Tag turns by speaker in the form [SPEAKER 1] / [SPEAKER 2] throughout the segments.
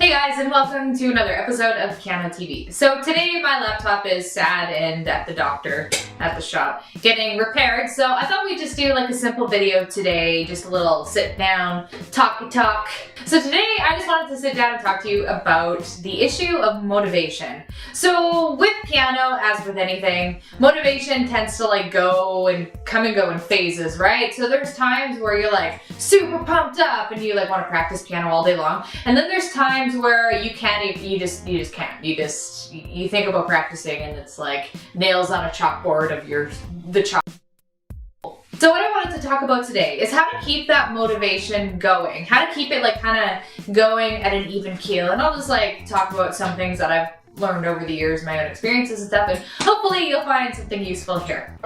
[SPEAKER 1] Hey guys, and welcome to another episode of pianoTV. So today my laptop is sad and at the doctor, at the shop, getting repaired. So I thought we'd just do like a simple video today, just a little sit down, talky talk. So today I just wanted to sit down and talk to you about the issue of motivation. So with piano, as with anything, motivation tends to like go and come and go in phases, right? So there's times where you're like super pumped up and you like want to practice piano all day long. And then there's times where you can't, you just can't. You think about practicing and it's like nails on a chalkboard of the chalk. So what I wanted to talk about today is how to keep that motivation going, how to keep it like kind of going at an even keel. And I'll just like talk about some things that I've learned over the years, my own experiences and stuff, and hopefully you'll find something useful here.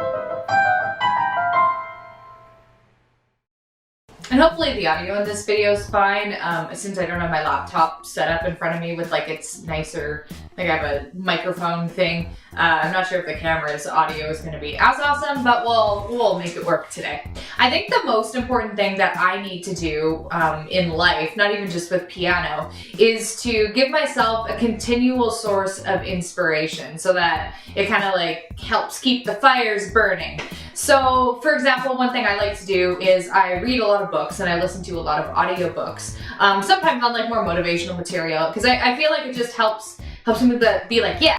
[SPEAKER 1] And hopefully the audio in this video is fine, since I don't have my laptop set up in front of me with like its nicer, like I have a microphone thing. I'm not sure if the camera's audio is going to be as awesome, but we'll make it work today. I think the most important thing that I need to do in life, not even just with piano, is to give myself a continual source of inspiration so that it kind of like helps keep the fires burning. So, for example, one thing I like to do is I read a lot of books and I listen to a lot of audiobooks. Sometimes on like more motivational material, because I feel like it just helps me to be like, yeah,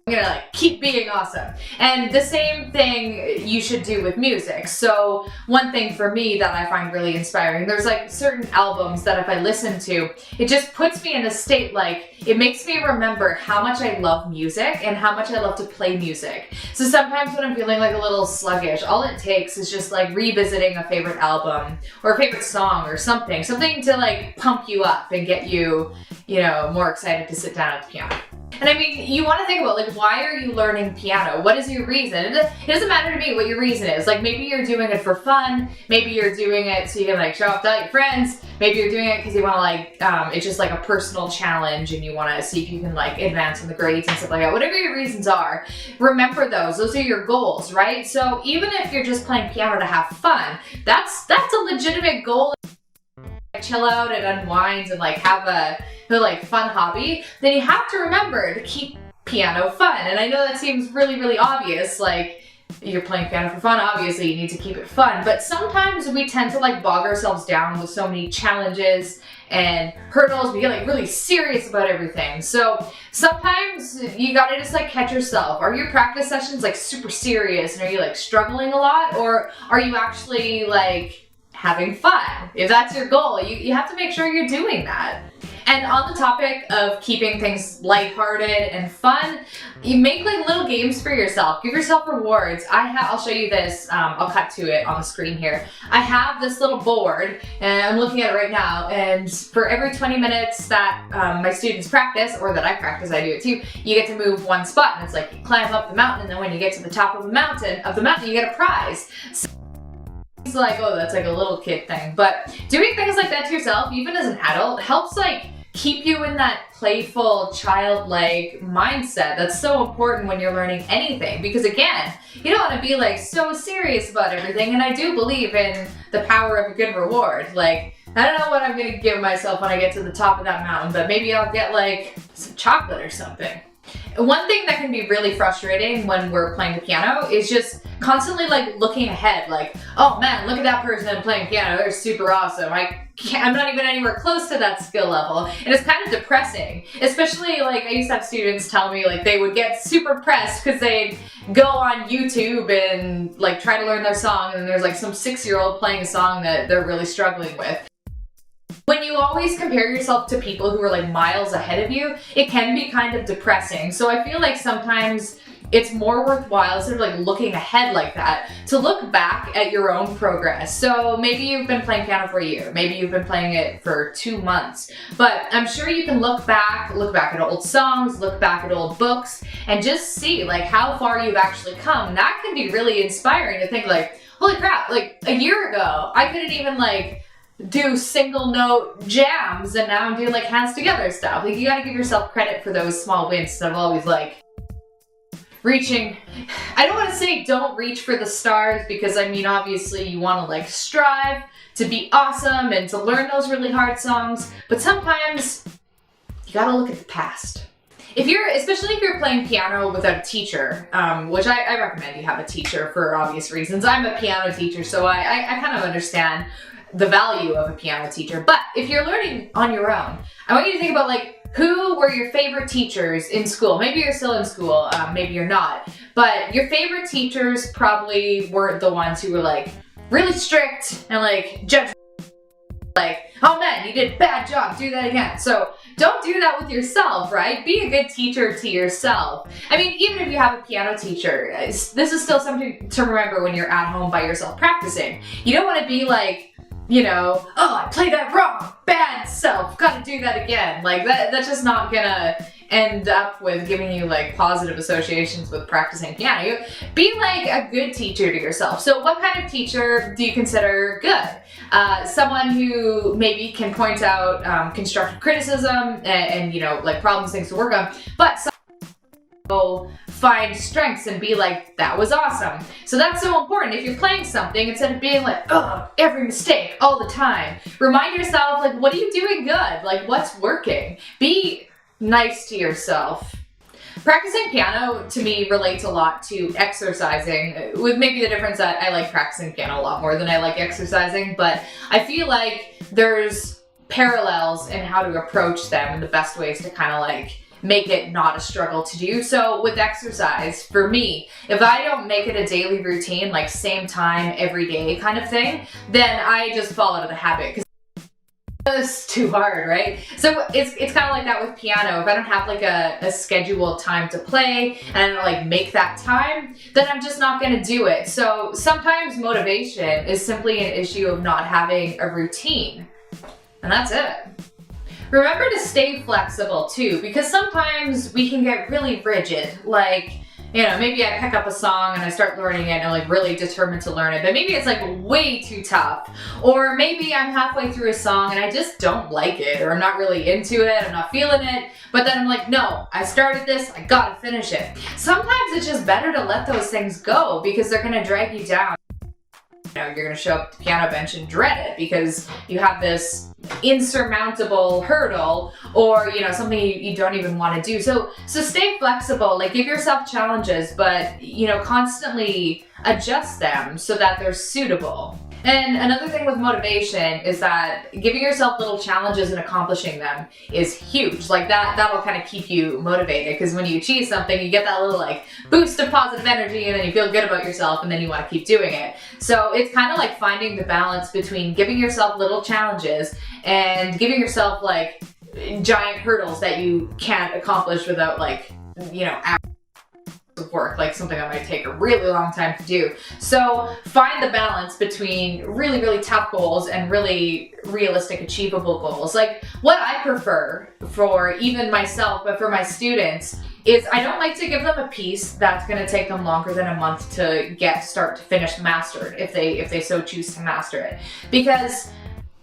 [SPEAKER 1] I'm gonna like keep being awesome. And the same thing you should do with music. So one thing for me that I find really inspiring, there's like certain albums that if I listen to, it just puts me in a state like, it makes me remember how much I love music and how much I love to play music. So sometimes when I'm feeling like a little sluggish, all it takes is just like revisiting a favorite album or a favorite song or something to like pump you up and get you, more excited to sit down at the piano. And I mean, you want to think about like, why are you learning piano? What is your reason? It doesn't matter to me what your reason is. Like maybe you're doing it for fun. Maybe you're doing it so you can like show off to all your friends. Maybe you're doing it because you want to like, it's just like a personal challenge and you want to see if you can like advance in the grades and stuff like that. Whatever your reasons are, remember those. Those are your goals, right? So even if you're just playing piano to have fun, that's a legitimate goal. Chill out and unwind and like have a like fun hobby, then you have to remember to keep piano fun. And I know that seems really, really obvious, like you're playing piano for fun, obviously you need to keep it fun, but sometimes we tend to like bog ourselves down with so many challenges and hurdles. We get like really serious about everything. So sometimes you gotta just like catch yourself. Are your practice sessions like super serious and are you like struggling a lot, or are you actually like having fun? If that's your goal, you have to make sure you're doing that. And on the topic of keeping things lighthearted and fun, you make like little games for yourself. Give yourself rewards. I'll show you this. I'll cut to it on the screen here. I have this little board and I'm looking at it right now. And for every 20 minutes that my students practice, or that I practice, I do it too, you get to move one spot. And it's like you climb up the mountain, and then when you get to the top of the mountain, you get a prize. So it's like, oh, that's like a little kid thing. But doing things like that to yourself, even as an adult, helps like keep you in that playful, childlike mindset that's so important when you're learning anything. Because again, you don't want to be like so serious about everything. And I do believe in the power of a good reward. Like, I don't know what I'm going to give myself when I get to the top of that mountain, but maybe I'll get like some chocolate or something. One thing that can be really frustrating when we're playing the piano is just constantly like looking ahead, like, oh man, look at that person playing piano, they're super awesome. I'm not even anywhere close to that skill level. And it's kind of depressing, especially like I used to have students tell me like they would get super pressed because they'd go on YouTube and like try to learn their song, and there's like some 6-year-old playing a song that they're really struggling with. When you always compare yourself to people who are like miles ahead of you, it can be kind of depressing. So I feel like sometimes it's more worthwhile, instead of like looking ahead like that, to look back at your own progress. So maybe you've been playing piano for a year, maybe you've been playing it for 2 months, but I'm sure you can look back at old songs, look back at old books, and just see like how far you've actually come. That can be really inspiring to think like, holy crap, like a year ago, I couldn't even like do single note jams, and now I'm doing like hands together stuff. Like you gotta give yourself credit for those small wins. So I've always like reaching, I don't want to say don't reach for the stars, because I mean obviously you want to like strive to be awesome and to learn those really hard songs, but sometimes you gotta look at the past. Especially if you're playing piano without a teacher, which I recommend you have a teacher for obvious reasons. I'm a piano teacher, so I kind of understand the value of a piano teacher. But if you're learning on your own, I want you to think about like, who were your favorite teachers in school? Maybe you're still in school, maybe you're not. But your favorite teachers probably weren't the ones who were like really strict and like judge, like, oh man, you did a bad job, do that again. So don't do that with yourself, right? Be a good teacher to yourself. I mean, even if you have a piano teacher, this is still something to remember when you're at home by yourself practicing. You don't want to be like, you know, oh, I played that wrong, bad self, gotta do that again. Like that's just not gonna end up with giving you like positive associations with practicing piano. Be like a good teacher to yourself. So what kind of teacher do you consider good? Someone who maybe can point out constructive criticism and you know, like problems, things to work on, but find strengths and be like, that was awesome. So that's so important. If you're playing something, instead of being like, oh, every mistake all the time, remind yourself, like, what are you doing good? Like, what's working? Be nice to yourself. Practicing piano to me relates a lot to exercising, with maybe the difference that I like practicing piano a lot more than I like exercising, but I feel like there's parallels in how to approach them and the best ways to kind of like make it not a struggle to do. So with exercise, for me, if I don't make it a daily routine, like same time every day kind of thing, then I just fall out of the habit because it's too hard, right? So it's kind of like that with piano. If I don't have like a scheduled time to play and I don't like make that time, then I'm just not going to do it. So sometimes motivation is simply an issue of not having a routine, and that's it. Remember to stay flexible too, because sometimes we can get really rigid. Like, you know, maybe I pick up a song and I start learning it and I'm like really determined to learn it, but maybe it's like way too tough. Or maybe I'm halfway through a song and I just don't like it, or I'm not really into it, I'm not feeling it, but then I'm like, no, I started this, I gotta finish it. Sometimes it's just better to let those things go because they're gonna drag you down. You know, you're gonna show up at the piano bench and dread it because you have this insurmountable hurdle, or you know, something you don't even want to do. So stay flexible, like give yourself challenges, but you know, constantly adjust them so that they're suitable. And another thing with motivation is that giving yourself little challenges and accomplishing them is huge. Like that'll kind of keep you motivated, because when you achieve something, you get that little like boost of positive energy and then you feel good about yourself and then you want to keep doing it. So it's kind of like finding the balance between giving yourself little challenges and giving yourself like giant hurdles that you can't accomplish without like, you know, of work, like something that might take a really long time to do. So find the balance between really, really tough goals and really realistic, achievable goals. Like what I prefer for even myself, but for my students, is I don't like to give them a piece that's going to take them longer than a month to get start to finish mastered, if they so choose to master it. Because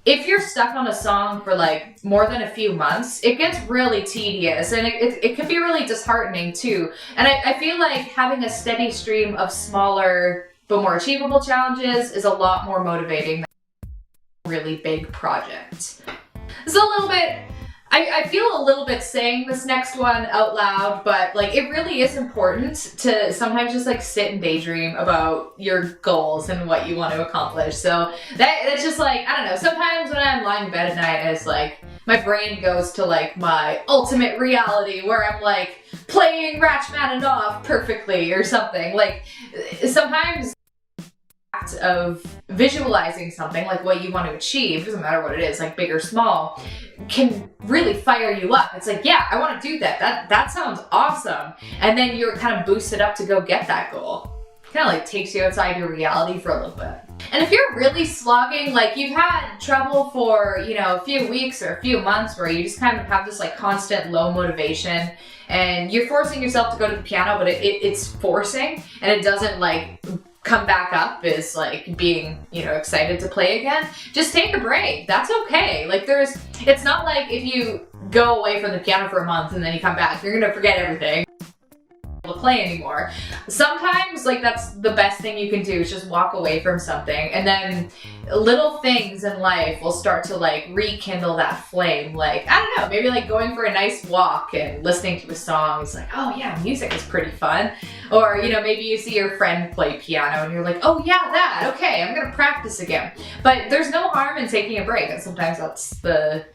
[SPEAKER 1] if you're stuck on a song for like more than a few months, it gets really tedious and it can be really disheartening too. And I feel like having a steady stream of smaller but more achievable challenges is a lot more motivating than a really big project. It's a little bit, I feel a little bit saying this next one out loud, but like it really is important to sometimes just like sit and daydream about your goals and what you want to accomplish. So that's just like, I don't know, sometimes when I'm lying in bed at night, it's like my brain goes to like my ultimate reality where I'm like playing Rachmaninoff perfectly or something. Like sometimes of visualizing something like what you want to achieve, doesn't matter what it is, like big or small, can really fire you up. It's like, yeah, I want to do that. That sounds awesome. And then you're kind of boosted up to go get that goal. Kind of like takes you outside your reality for a little bit. And if you're really slogging, like you've had trouble for, you know, a few weeks or a few months where you just kind of have this like constant low motivation and you're forcing yourself to go to the piano, but it's forcing and it doesn't like come back up is like being, you know, excited to play again, just take a break. That's okay. Like it's not like if you go away from the piano for a month and then you come back, you're gonna forget everything. to play anymore. Sometimes like that's the best thing you can do is just walk away from something, and then little things in life will start to like rekindle that flame. Like, I don't know, maybe like going for a nice walk and listening to a song. It's like, oh yeah, music is pretty fun. Or, you know, maybe you see your friend play piano and you're like, oh yeah, that, okay, I'm gonna practice again. But there's no harm in taking a break, and sometimes that's the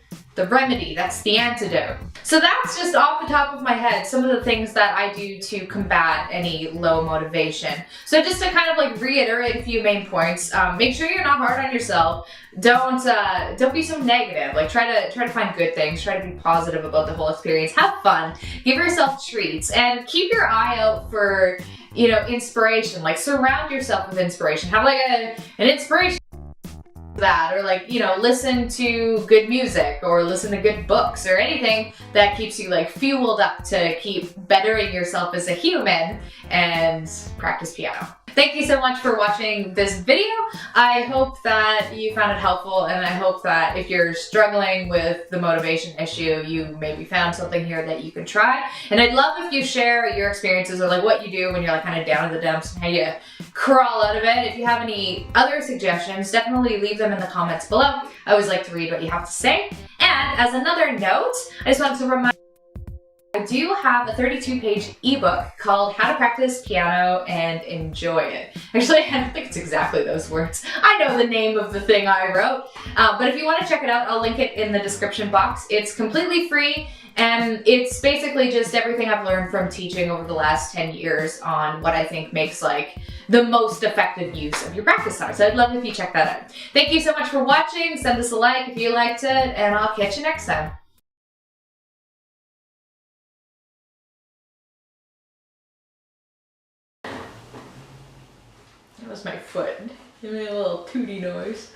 [SPEAKER 1] remedy, that's the antidote. So that's just off the top of my head some of the things that I do to combat any low motivation. So just to kind of like reiterate a few main points, make sure you're not hard on yourself. Don't be so negative. Like try to find good things, try to be positive about the whole experience, have fun, give yourself treats, and keep your eye out for, you know, inspiration. Like surround yourself with inspiration. Have like an inspiration that, or like, you know, listen to good music or listen to good books or anything that keeps you like fueled up to keep bettering yourself as a human and practice piano. Thank you so much for watching this video. I hope that you found it helpful, and I hope that if you're struggling with the motivation issue, you maybe found something here that you can try. And I'd love if you share your experiences or like what you do when you're like kind of down in the dumps and how you crawl out of it. If you have any other suggestions, definitely leave them in the comments below. I always like to read what you have to say. And as another note, I just wanted to remind I do have a 32-page ebook called How to Practice Piano and Enjoy It. Actually, I don't think it's exactly those words. I know the name of the thing I wrote. But if you want to check it out, I'll link it in the description box. It's completely free, and it's basically just everything I've learned from teaching over the last 10 years on what I think makes like the most effective use of your practice time. So I'd love if you check that out. Thank you so much for watching. Send us a like if you liked it, and I'll catch you next time. That was my foot. Give me a little tooty noise.